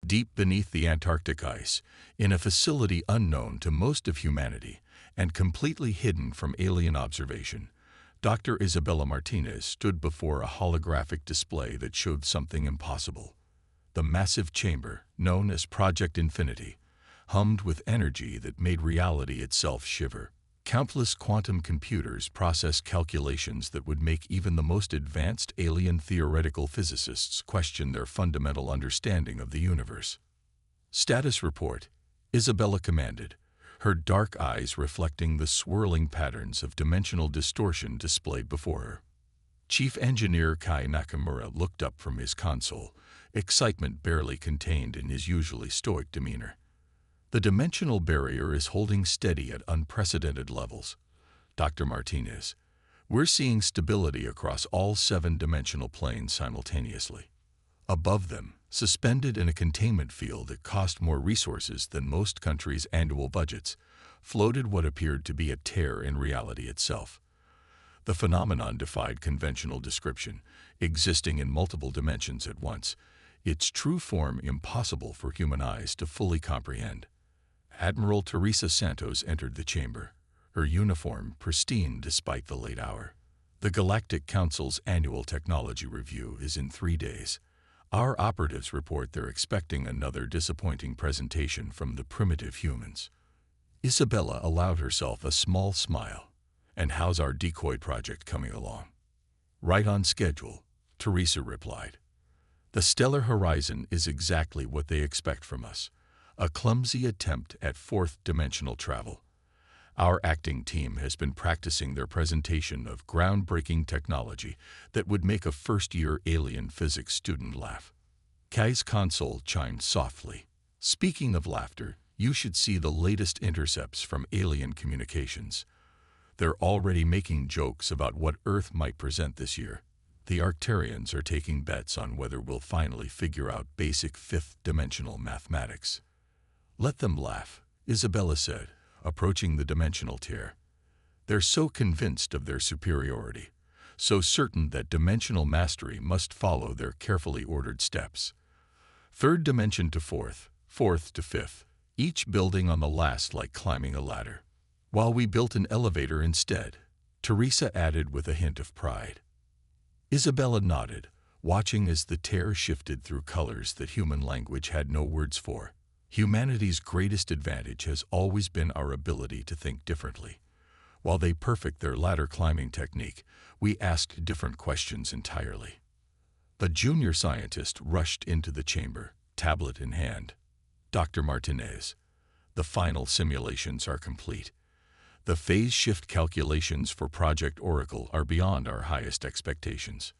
Deep beneath the Antarctic ice, in a facility unknown to most of humanity and completely hidden from alien observation, Dr. Isabella Martinez stood before a holographic display that showed something impossible. The massive chamber, known as Project Infinity, hummed with energy that made reality itself shiver. Countless quantum computers processed calculations that would make even the most advanced alien theoretical physicists question their fundamental understanding of the universe. "Status report," Isabella commanded, her dark eyes reflecting the swirling patterns of dimensional distortion displayed before her. Chief Engineer Kai Nakamura looked up from his console, excitement barely contained in his usually stoic demeanor. "The dimensional barrier is holding steady at unprecedented levels, Dr. Martinez. We're seeing stability across all 7-dimensional planes simultaneously. Above them, suspended in a containment field that cost more resources than most countries' annual budgets, floated what appeared to be a tear in reality itself. The phenomenon defied conventional description, existing in multiple dimensions at once, its true form impossible for human eyes to fully comprehend." Admiral Teresa Santos entered the chamber, her uniform pristine despite the late hour. "The Galactic Council's annual technology review is in 3 days. Our operatives report they're expecting another disappointing presentation from the primitive humans." Isabella allowed herself a small smile. "And how's our decoy project coming along?" "Right on schedule," Teresa replied. "The stellar horizon is exactly what they expect from us. A clumsy attempt at 4th-dimensional travel. Our acting team has been practicing their presentation of groundbreaking technology that would make a first-year alien physics student laugh." Kai's console chimed softly. "Speaking of laughter, you should see the latest intercepts from alien communications. They're already making jokes about what Earth might present this year. The Arcturians are taking bets on whether we'll finally figure out basic 5th-dimensional mathematics." "Let them laugh," Isabella said, approaching the dimensional tier. "They're so convinced of their superiority, so certain that dimensional mastery must follow their carefully ordered steps. 3rd dimension to 4th, 4th to 5th, each building on the last like climbing a ladder. While we built an elevator instead," Teresa added with a hint of pride. Isabella nodded, watching as the tear shifted through colors that human language had no words for. "Humanity's greatest advantage has always been our ability to think differently. While they perfect their ladder climbing technique, we asked different questions entirely." A junior scientist rushed into the chamber, tablet in hand. "Dr. Martinez, the final simulations are complete. The phase shift calculations for Project Oracle are beyond our highest expectations."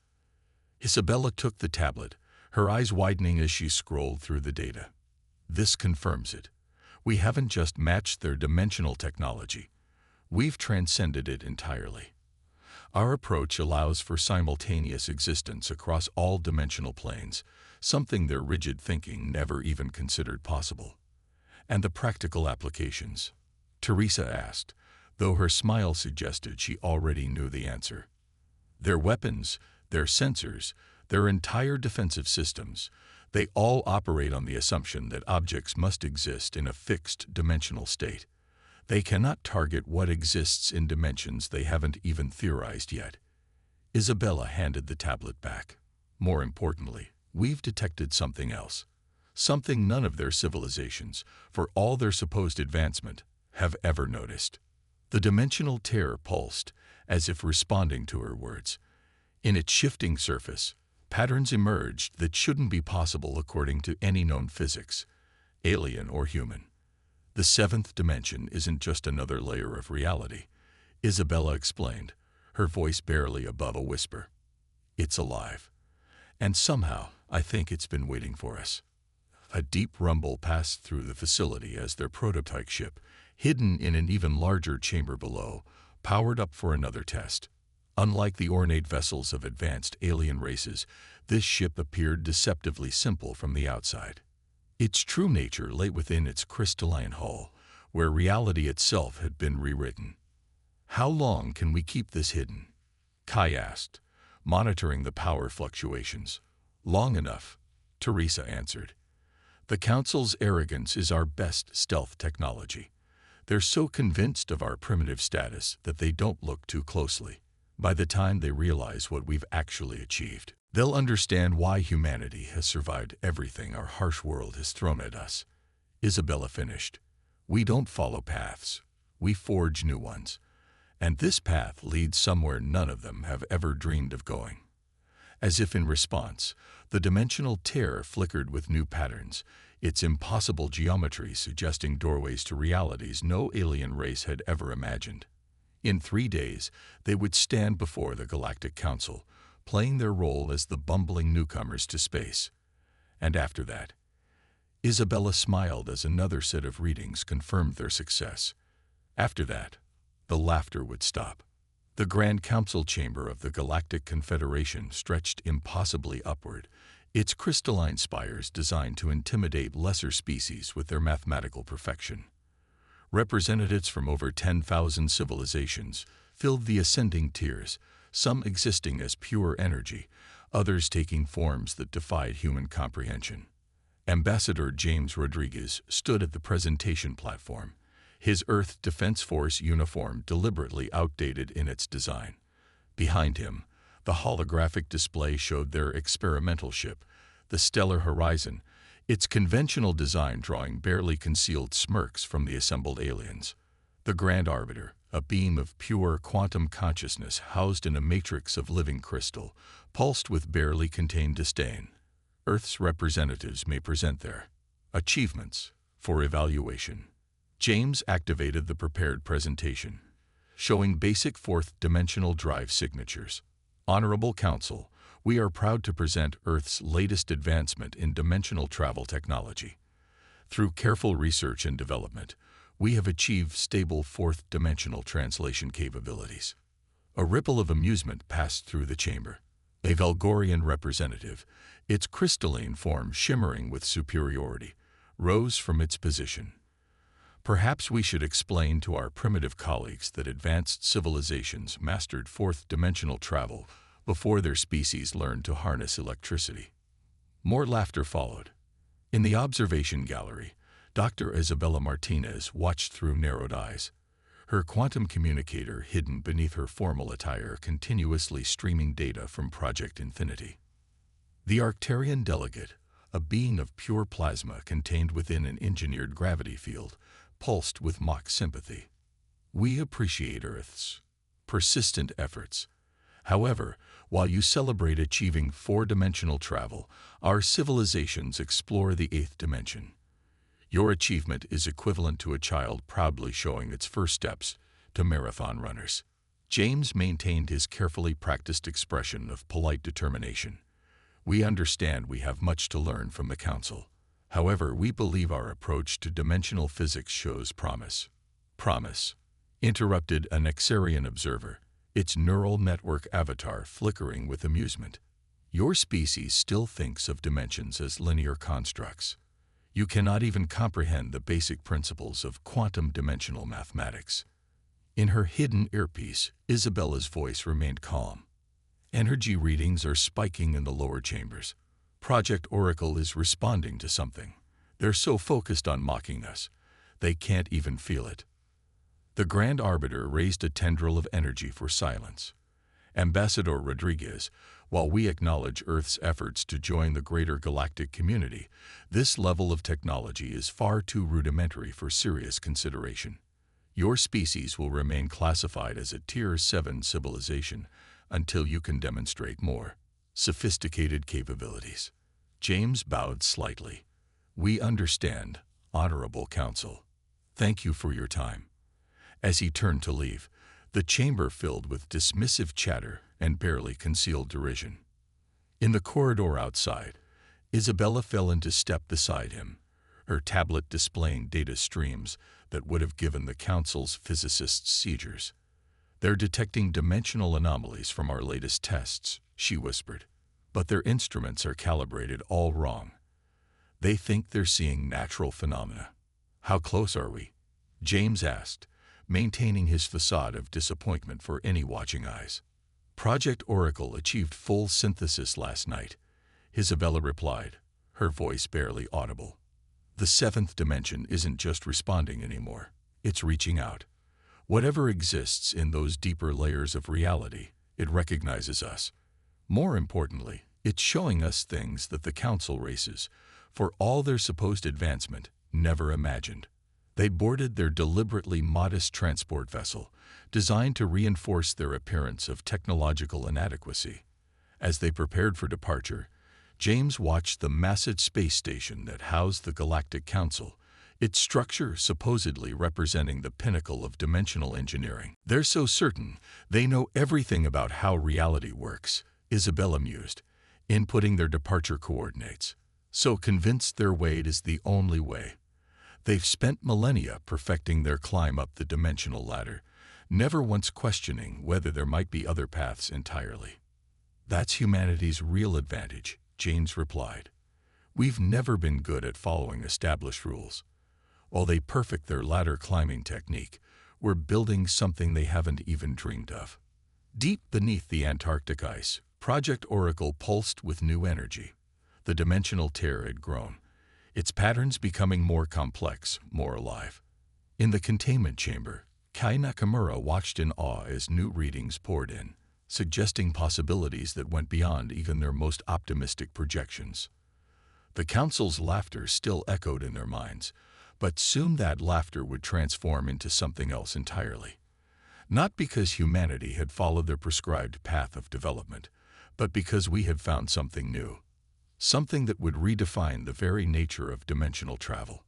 Isabella took the tablet, her eyes widening as she scrolled through the data. "This confirms it. We haven't just matched their dimensional technology. We've transcended it entirely. Our approach allows for simultaneous existence across all dimensional planes, something their rigid thinking never even considered possible." "And the practical applications?" Teresa asked, though her smile suggested she already knew the answer. "Their weapons, their sensors, their entire defensive systems, they all operate on the assumption that objects must exist in a fixed dimensional state. They cannot target what exists in dimensions they haven't even theorized yet." Isabella handed the tablet back. "More importantly, we've detected something else. Something none of their civilizations, for all their supposed advancement, have ever noticed." The dimensional tear pulsed, as if responding to her words. In its shifting surface, patterns emerged that shouldn't be possible according to any known physics, alien or human. "The 7th dimension isn't just another layer of reality," Isabella explained, her voice barely above a whisper. "It's alive. And somehow, I think it's been waiting for us." A deep rumble passed through the facility as their prototype ship, hidden in an even larger chamber below, powered up for another test. Unlike the ornate vessels of advanced alien races, this ship appeared deceptively simple from the outside. Its true nature lay within its crystalline hull, where reality itself had been rewritten. "How long can we keep this hidden?" Kai asked, monitoring the power fluctuations. "Long enough," Teresa answered. The Council's arrogance is our best stealth technology. They're so convinced of our primitive status that they don't look too closely. By the time they realize what we've actually achieved, they'll understand why humanity has survived everything our harsh world has thrown at us. Isabella finished. We don't follow paths. We forge new ones. And this path leads somewhere none of them have ever dreamed of going. As if in response, the dimensional tear flickered with new patterns, its impossible geometry suggesting doorways to realities no alien race had ever imagined. In 3 days, they would stand before the Galactic Council, playing their role as the bumbling newcomers to space. And after that, Isabella smiled as another set of readings confirmed their success. After that, the laughter would stop. The Grand Council chamber of the Galactic Confederation stretched impossibly upward, its crystalline spires designed to intimidate lesser species with their mathematical perfection. Representatives from over 10,000 civilizations filled the ascending tiers, some existing as pure energy, others taking forms that defied human comprehension. Ambassador James Rodriguez stood at the presentation platform, his Earth Defense Force uniform deliberately outdated in its design. Behind him, the holographic display showed their experimental ship, the Stellar Horizon, its conventional design drawing barely concealed smirks from the assembled aliens. The Grand Arbiter, a beam of pure quantum consciousness housed in a matrix of living crystal, pulsed with barely contained disdain. Earth's representatives may present their achievements for evaluation. James activated the prepared presentation, showing basic fourth-dimensional drive signatures. Honorable Council, we are proud to present Earth's latest advancement in dimensional travel technology. Through careful research and development, we have achieved stable fourth-dimensional translation capabilities. A ripple of amusement passed through the chamber. A Valgorian representative, its crystalline form shimmering with superiority, rose from its position. Perhaps we should explain to our primitive colleagues that advanced civilizations mastered fourth-dimensional travel before their species learned to harness electricity. More laughter followed. In the observation gallery, Dr. Isabella Martinez watched through narrowed eyes, her quantum communicator hidden beneath her formal attire continuously streaming data from Project Infinity. The Arcturian delegate, a being of pure plasma contained within an engineered gravity field, pulsed with mock sympathy. We appreciate Earth's persistent efforts. However, while you celebrate achieving four-dimensional travel, our civilizations explore the eighth dimension. Your achievement is equivalent to a child proudly showing its first steps to marathon runners. James maintained his carefully practiced expression of polite determination. We understand we have much to learn from the Council. However, we believe our approach to dimensional physics shows promise. Promise, interrupted an Exarian observer, its neural network avatar flickering with amusement. Your species still thinks of dimensions as linear constructs. You cannot even comprehend the basic principles of quantum dimensional mathematics. In her hidden earpiece, Isabella's voice remained calm. Energy readings are spiking in the lower chambers. Project Oracle is responding to something. They're so focused on mocking us, they can't even feel it. The Grand Arbiter raised a tendril of energy for silence. Ambassador Rodriguez, while we acknowledge Earth's efforts to join the greater galactic community, this level of technology is far too rudimentary for serious consideration. Your species will remain classified as a Tier 7 civilization until you can demonstrate more sophisticated capabilities. James bowed slightly. We understand, Honorable Council. Thank you for your time. As he turned to leave, the chamber filled with dismissive chatter and barely concealed derision. In the corridor outside, Isabella fell into step beside him, her tablet displaying data streams that would have given the Council's physicists seizures. They're detecting dimensional anomalies from our latest tests, she whispered, but their instruments are calibrated all wrong. They think they're seeing natural phenomena. How close are we? James asked, maintaining his facade of disappointment for any watching eyes. Project Oracle achieved full synthesis last night, Isabella replied, her voice barely audible. The seventh dimension isn't just responding anymore. It's reaching out. Whatever exists in those deeper layers of reality, it recognizes us. More importantly, it's showing us things that the Council races, for all their supposed advancement, never imagined. They boarded their deliberately modest transport vessel, designed to reinforce their appearance of technological inadequacy. As they prepared for departure, James watched the massive space station that housed the Galactic Council, its structure supposedly representing the pinnacle of dimensional engineering. They're so certain they know everything about how reality works, Isabella mused, inputting their departure coordinates. So convinced their way is the only way. They've spent millennia perfecting their climb up the dimensional ladder, never once questioning whether there might be other paths entirely. That's humanity's real advantage, James replied. We've never been good at following established rules. While they perfect their ladder climbing technique, we're building something they haven't even dreamed of. Deep beneath the Antarctic ice, Project Oracle pulsed with new energy. The dimensional tear had grown, its patterns becoming more complex, more alive. In the containment chamber, Kai Nakamura watched in awe as new readings poured in, suggesting possibilities that went beyond even their most optimistic projections. The Council's laughter still echoed in their minds, but soon that laughter would transform into something else entirely. Not because humanity had followed their prescribed path of development, but because we had found something new. Something that would redefine the very nature of dimensional travel.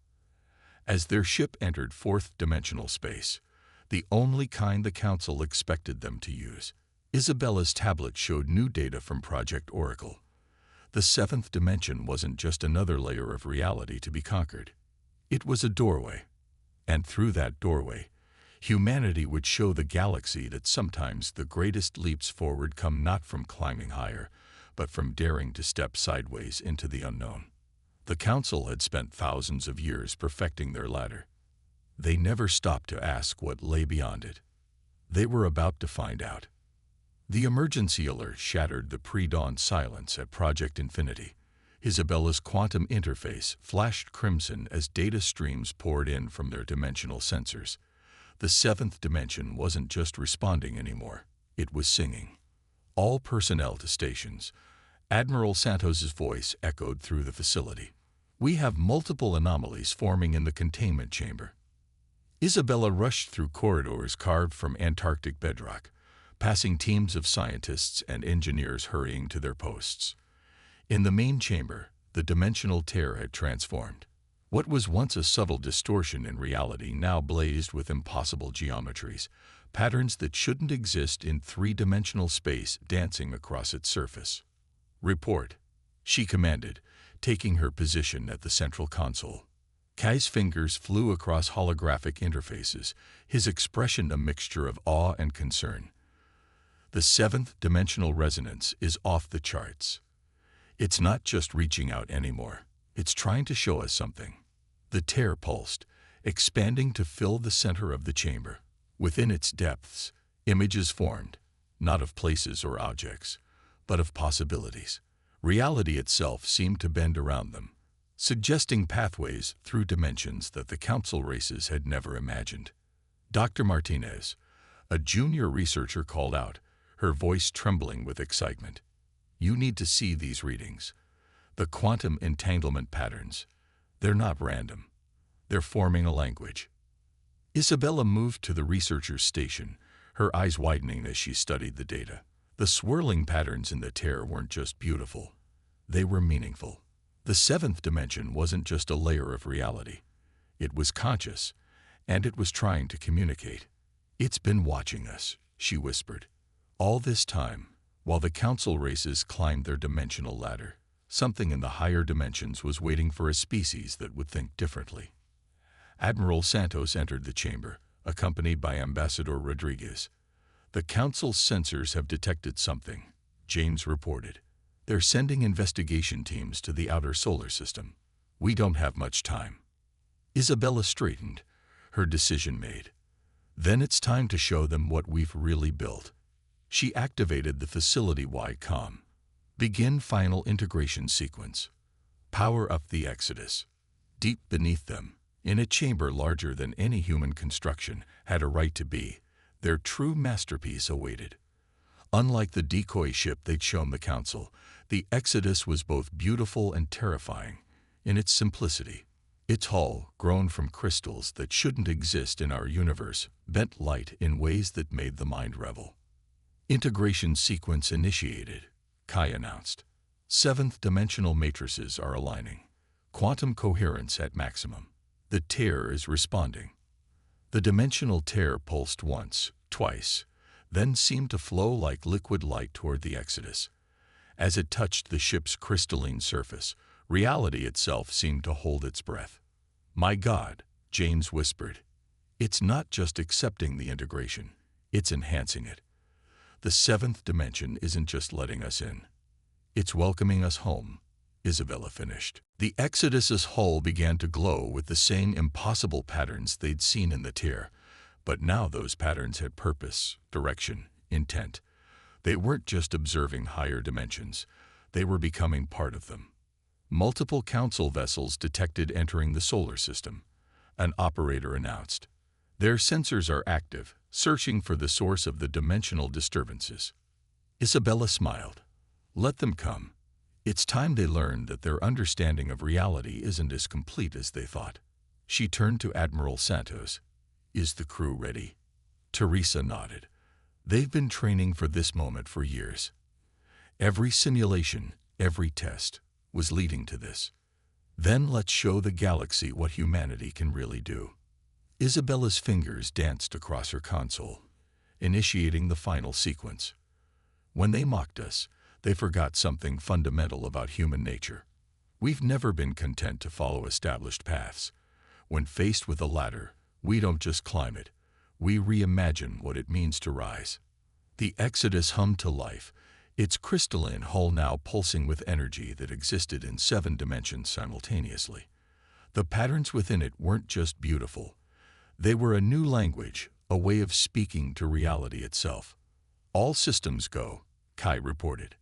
As their ship entered fourth-dimensional space, the only kind the Council expected them to use, Isabella's tablet showed new data from Project Oracle. The seventh dimension wasn't just another layer of reality to be conquered. It was a doorway. And through that doorway, humanity would show the galaxy that sometimes the greatest leaps forward come not from climbing higher, but from daring to step sideways into the unknown. The Council had spent thousands of years perfecting their ladder. They never stopped to ask what lay beyond it. They were about to find out. The emergency alert shattered the pre-dawn silence at Project Infinity. Isabella's quantum interface flashed crimson as data streams poured in from their dimensional sensors. The seventh dimension wasn't just responding anymore, it was singing. All personnel to stations. Admiral Santos's voice echoed through the facility. We have multiple anomalies forming in the containment chamber. Isabella rushed through corridors carved from Antarctic bedrock, passing teams of scientists and engineers hurrying to their posts. In the main chamber, the dimensional tear had transformed. What was once a subtle distortion in reality now blazed with impossible geometries, patterns that shouldn't exist in three-dimensional space dancing across its surface. Report, she commanded, taking her position at the central console. Kai's fingers flew across holographic interfaces, his expression a mixture of awe and concern. The seventh dimensional resonance is off the charts. It's not just reaching out anymore. It's trying to show us something. The tear pulsed, expanding to fill the center of the chamber. Within its depths, images formed, not of places or objects, but of possibilities. Reality itself seemed to bend around them, suggesting pathways through dimensions that the Council races had never imagined. Dr. Martinez, a junior researcher, called out, her voice trembling with excitement. You need to see these readings. The quantum entanglement patterns. They're not random. They're forming a language. Isabella moved to the researcher's station, her eyes widening as she studied the data. The swirling patterns in the tear weren't just beautiful. They were meaningful. The seventh dimension wasn't just a layer of reality. It was conscious, and it was trying to communicate. It's been watching us, she whispered. All this time, while the Council races climbed their dimensional ladder, something in the higher dimensions was waiting for a species that would think differently. Admiral Santos entered the chamber, accompanied by Ambassador Rodriguez. The Council's sensors have detected something, James reported. They're sending investigation teams to the outer solar system. We don't have much time. Isabella straightened, her decision made. Then it's time to show them what we've really built. She activated the facility-wide comm. Begin final integration sequence. Power up the Exodus. Deep beneath them, in a chamber larger than any human construction had a right to be, their true masterpiece awaited. Unlike the decoy ship they'd shown the Council, the Exodus was both beautiful and terrifying in its simplicity. Its hull, grown from crystals that shouldn't exist in our universe, bent light in ways that made the mind revel. Integration sequence initiated, Kai announced. Seventh-dimensional matrices are aligning. Quantum coherence at maximum. The tear is responding. The dimensional tear pulsed once, twice, then seemed to flow like liquid light toward the Exodus. As it touched the ship's crystalline surface, reality itself seemed to hold its breath. "My God," James whispered. "It's not just accepting the integration, it's enhancing it. The seventh dimension isn't just letting us in. It's welcoming us home," Isabella finished. The Exodus's hull began to glow with the same impossible patterns they'd seen in the tear, but now those patterns had purpose, direction, intent. They weren't just observing higher dimensions, they were becoming part of them. Multiple Council vessels detected entering the solar system. An operator announced. Their sensors are active, searching for the source of the dimensional disturbances. Isabella smiled. Let them come. It's time they learned that their understanding of reality isn't as complete as they thought. She turned to Admiral Santos. Is the crew ready? Teresa nodded. They've been training for this moment for years. Every simulation, every test, was leading to this. Then let's show the galaxy what humanity can really do. Isabella's fingers danced across her console, initiating the final sequence. When they mocked us, they forgot something fundamental about human nature. We've never been content to follow established paths. When faced with a ladder, we don't just climb it, we reimagine what it means to rise. The Exodus hummed to life, its crystalline hull now pulsing with energy that existed in 7 dimensions simultaneously. The patterns within it weren't just beautiful. They were a new language, a way of speaking to reality itself. All systems go, Kai reported.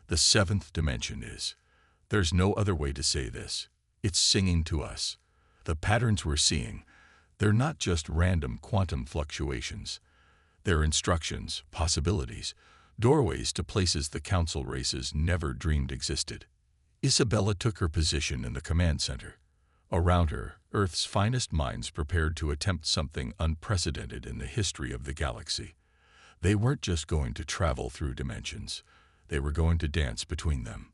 The 7th dimension is. There's no other way to say this. It's singing to us. The patterns we're seeing, they're not just random quantum fluctuations. They're instructions, possibilities, doorways to places the Council races never dreamed existed. Isabella took her position in the command center. Around her, Earth's finest minds prepared to attempt something unprecedented in the history of the galaxy. They weren't just going to travel through dimensions. They were going to dance between them.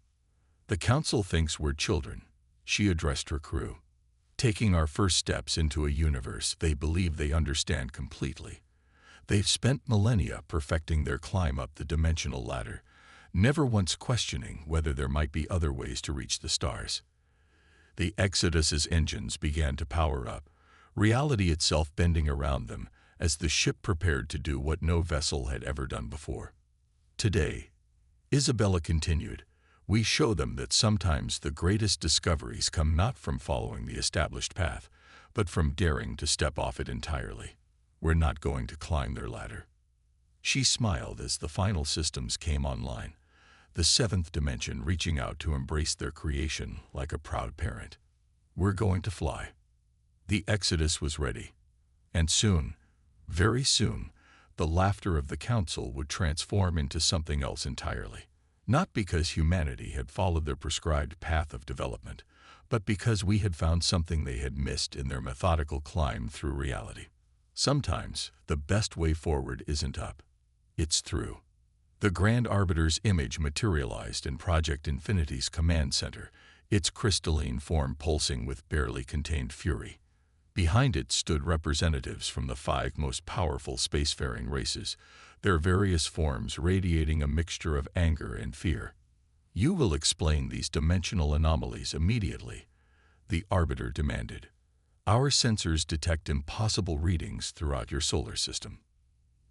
The Council thinks we're children, she addressed her crew. Taking our first steps into a universe they believe they understand completely. They've spent millennia perfecting their climb up the dimensional ladder, never once questioning whether there might be other ways to reach the stars. The Exodus's engines began to power up, reality itself bending around them as the ship prepared to do what no vessel had ever done before. Today, Isabella continued, we show them that sometimes the greatest discoveries come not from following the established path, but from daring to step off it entirely. We're not going to climb their ladder. She smiled as the final systems came online, the 7th dimension reaching out to embrace their creation like a proud parent. We're going to fly. The Exodus was ready. And soon, very soon, the laughter of the Council would transform into something else entirely. Not because humanity had followed their prescribed path of development, but because we had found something they had missed in their methodical climb through reality. Sometimes, the best way forward isn't up. It's through. The Grand Arbiter's image materialized in Project Infinity's command center, its crystalline form pulsing with barely contained fury. Behind it stood representatives from the 5 most powerful spacefaring races, their various forms radiating a mixture of anger and fear. You will explain these dimensional anomalies immediately, the Arbiter demanded. Our sensors detect impossible readings throughout your solar system.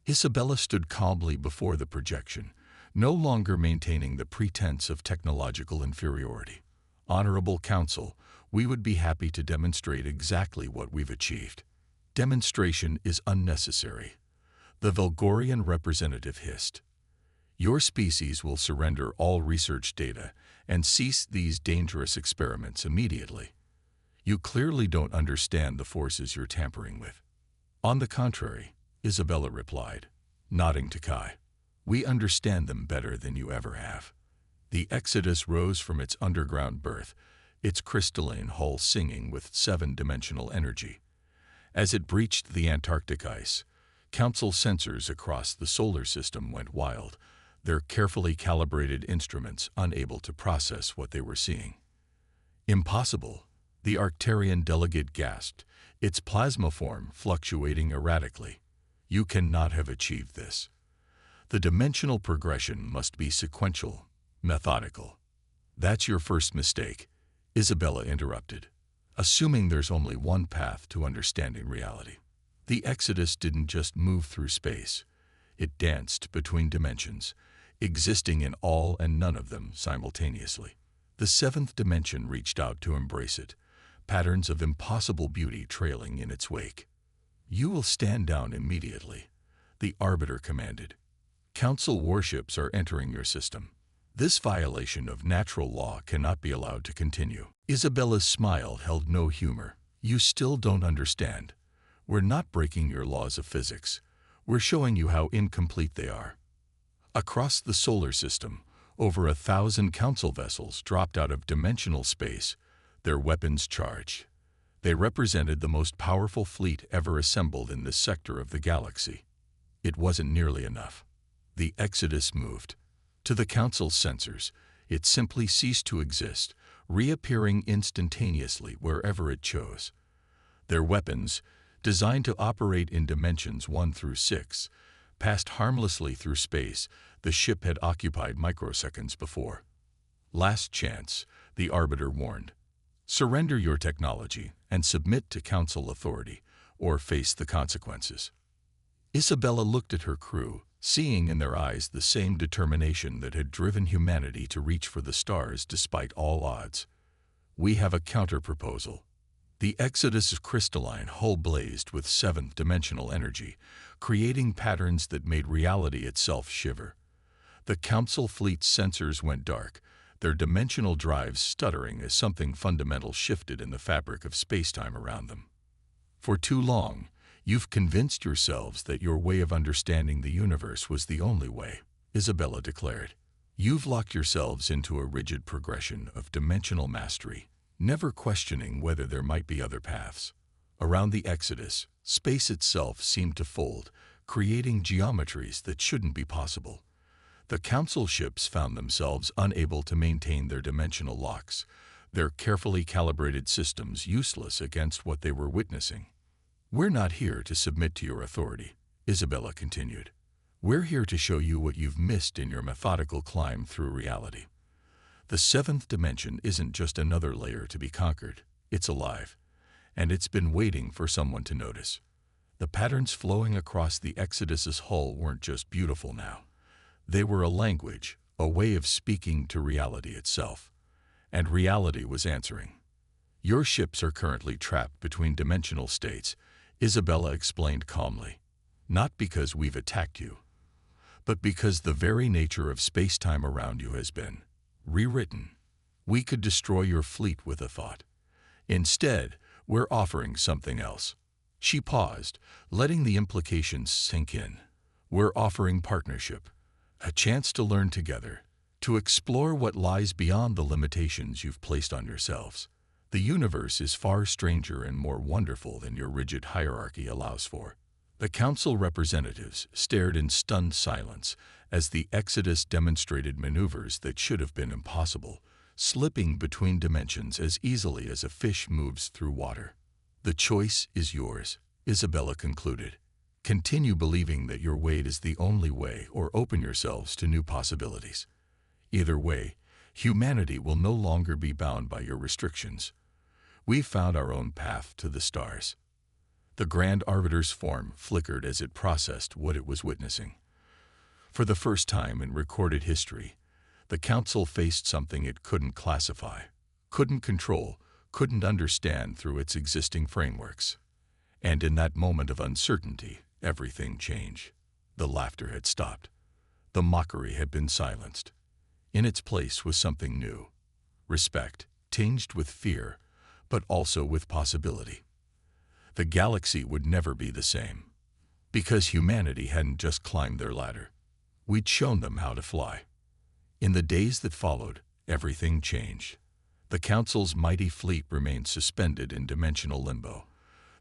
Isabella stood calmly before the projection, no longer maintaining the pretense of technological inferiority. Honorable Council, we would be happy to demonstrate exactly what we've achieved. Demonstration is unnecessary. The Vulgorian representative hissed. Your species will surrender all research data and cease these dangerous experiments immediately. You clearly don't understand the forces you're tampering with. On the contrary, Isabella replied, nodding to Kai. We understand them better than you ever have. The Exodus rose from its underground birth, its crystalline hull singing with seven-dimensional energy. As it breached the Antarctic ice, Council sensors across the solar system went wild, their carefully calibrated instruments unable to process what they were seeing. Impossible, the Arcturian delegate gasped, its plasma form fluctuating erratically. You cannot have achieved this. The dimensional progression must be sequential, methodical. That's your first mistake, Isabella interrupted, assuming there's only one path to understanding reality. The Exodus didn't just move through space. It danced between dimensions, existing in all and none of them simultaneously. The seventh dimension reached out to embrace it, patterns of impossible beauty trailing in its wake. You will stand down immediately, the Arbiter commanded. Council warships are entering your system. This violation of natural law cannot be allowed to continue. Isabella's smile held no humor. You still don't understand. We're not breaking your laws of physics. We're showing you how incomplete they are. Across the solar system, over 1,000 Council vessels dropped out of dimensional space, their weapons charged. They represented the most powerful fleet ever assembled in this sector of the galaxy. It wasn't nearly enough. The Exodus moved. To the Council's sensors, it simply ceased to exist, reappearing instantaneously wherever it chose. Their weapons, designed to operate in dimensions 1 through 6, passed harmlessly through space the ship had occupied microseconds before. Last chance, the Arbiter warned. Surrender your technology and submit to Council authority, or face the consequences. Isabella looked at her crew, seeing in their eyes the same determination that had driven humanity to reach for the stars despite all odds. We have a counter-proposal. The Exodus' crystalline hull blazed with seventh-dimensional energy, creating patterns that made reality itself shiver. The Council fleet's sensors went dark, their dimensional drives stuttering as something fundamental shifted in the fabric of space-time around them. For too long, you've convinced yourselves that your way of understanding the universe was the only way, Isabella declared. You've locked yourselves into a rigid progression of dimensional mastery, never questioning whether there might be other paths. Around the Exodus, space itself seemed to fold, creating geometries that shouldn't be possible. The Council ships found themselves unable to maintain their dimensional locks, their carefully calibrated systems useless against what they were witnessing. We're not here to submit to your authority, Isabella continued. We're here to show you what you've missed in your methodical climb through reality. The seventh dimension isn't just another layer to be conquered, it's alive, and it's been waiting for someone to notice. The patterns flowing across the Exodus's hull weren't just beautiful now. They were a language, a way of speaking to reality itself. And reality was answering. Your ships are currently trapped between dimensional states, Isabella explained calmly. Not because we've attacked you, but because the very nature of space-time around you has been rewritten. We could destroy your fleet with a thought. Instead, we're offering something else. She paused, letting the implications sink in. We're offering partnership. A chance to learn together, to explore what lies beyond the limitations you've placed on yourselves. The universe is far stranger and more wonderful than your rigid hierarchy allows for. The Council representatives stared in stunned silence as the Exodus demonstrated maneuvers that should have been impossible, slipping between dimensions as easily as a fish moves through water. The choice is yours, Isabella concluded. Continue believing that your way is the only way, or open yourselves to new possibilities. Either way, humanity will no longer be bound by your restrictions. We've found our own path to the stars. The Grand Arbiter's form flickered as it processed what it was witnessing. For the first time in recorded history, the Council faced something it couldn't classify, couldn't control, couldn't understand through its existing frameworks. And in that moment of uncertainty, everything changed. The laughter had stopped. The mockery had been silenced. In its place was something new. Respect, tinged with fear, but also with possibility. The galaxy would never be the same, because humanity hadn't just climbed their ladder. We'd shown them how to fly. In the days that followed, everything changed. The Council's mighty fleet remained suspended in dimensional limbo,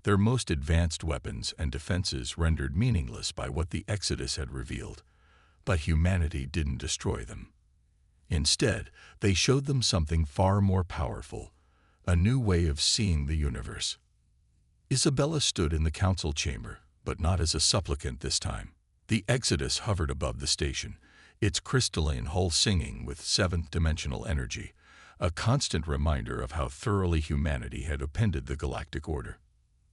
their most advanced weapons and defenses rendered meaningless by what the Exodus had revealed. But humanity didn't destroy them. Instead, they showed them something far more powerful, a new way of seeing the universe. Isabella stood in the council chamber, but not as a supplicant this time. The Exodus hovered above the station, its crystalline hull singing with seventh-dimensional energy, a constant reminder of how thoroughly humanity had upended the galactic order.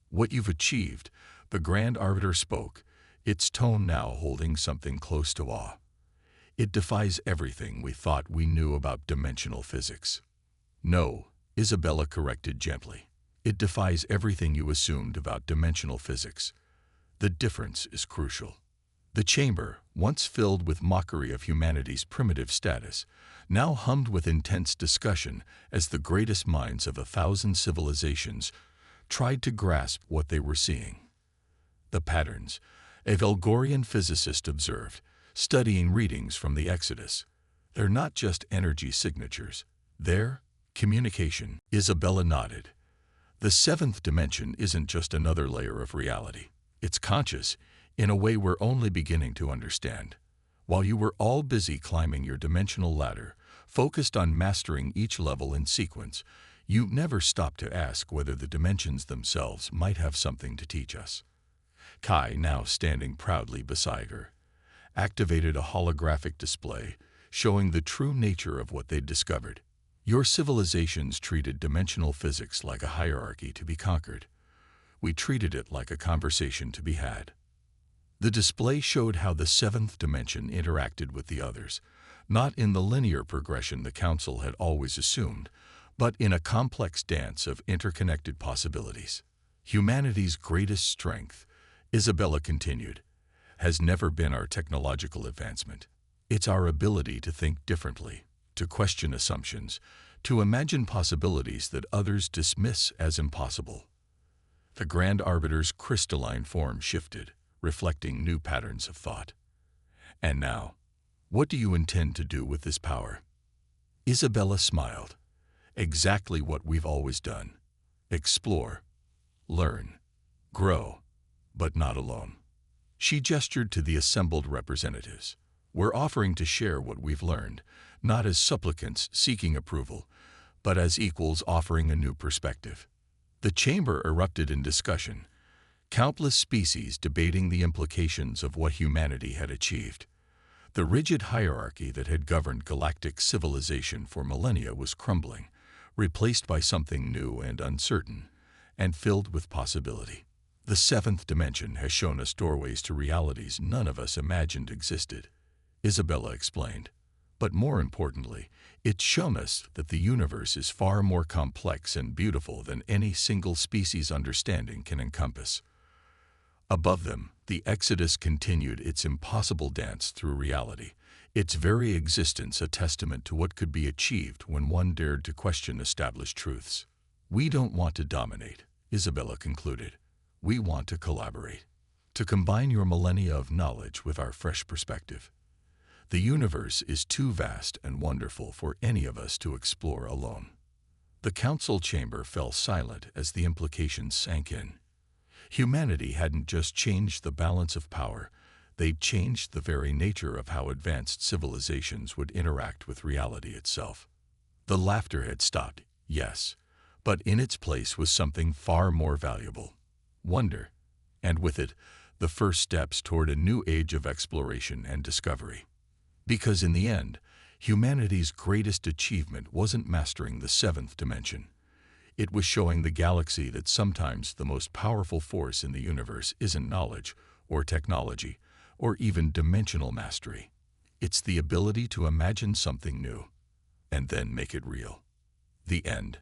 "What you've achieved," the Grand Arbiter spoke, its tone now holding something close to awe. "It defies everything we thought we knew about dimensional physics." "No," Isabella corrected gently. "It defies everything you assumed about dimensional physics. The difference is crucial." The chamber, once filled with mockery of humanity's primitive status, now hummed with intense discussion as the greatest minds of 1,000 civilizations tried to grasp what they were seeing. "The patterns," a Velgorian physicist observed, studying readings from the Exodus. "They're not just energy signatures. They're communication." Isabella nodded. "The seventh dimension isn't just another layer of reality. It's conscious, in a way we're only beginning to understand. While you were all busy climbing your dimensional ladder, focused on mastering each level in sequence, you never stopped to ask whether the dimensions themselves might have something to teach us." Kai, now standing proudly beside her, activated a holographic display showing the true nature of what they'd discovered. "Your civilizations treated dimensional physics like a hierarchy to be conquered. We treated it like a conversation to be had." The display showed how the seventh dimension interacted with the others, not in the linear progression the Council had always assumed, but in a complex dance of interconnected possibilities. "Humanity's greatest strength," Isabella continued, "has never been our technological advancement. It's our ability to think differently, to question assumptions, to imagine possibilities that others dismiss as impossible." The Grand Arbiter's crystalline form shifted, reflecting new patterns of thought. "And now, what do you intend to do with this power?" Isabella smiled. "Exactly what we've always done. Explore, learn, grow, but not alone." She gestured to the assembled representatives. "We're offering to share what we've learned, not as supplicants seeking approval, but as equals offering a new perspective." The chamber erupted in discussion, countless species debating the implications of what humanity had achieved. The rigid hierarchy that had governed galactic civilization for millennia was crumbling, replaced by something new and uncertain, and filled with possibility. "The seventh dimension has shown us doorways to realities none of us imagined existed," Isabella explained. "But more importantly, it's shown us that the universe is far more complex and beautiful than any single species' understanding can encompass." Above them, the Exodus continued its impossible dance through reality, its very existence a testament to what could be achieved when one dared to question established truths. "We don't want to dominate," Isabella concluded. "We want to collaborate, to combine your millennia of knowledge with our fresh perspective. The universe is too vast and wonderful for any of us to explore alone." The council chamber fell silent as the implications sank in. Humanity hadn't just changed the balance of power, they'd changed the very nature of how advanced civilizations would interact with reality itself. The laughter had stopped, yes, but in its place was something far more valuable: wonder, and with it, the first steps toward a new age of exploration and discovery. Because in the end, humanity's greatest achievement wasn't mastering the seventh dimension. It was showing the galaxy that sometimes the most powerful force in the universe isn't knowledge, or technology, or even dimensional mastery. It's the ability to imagine something new, and then make it real. The end.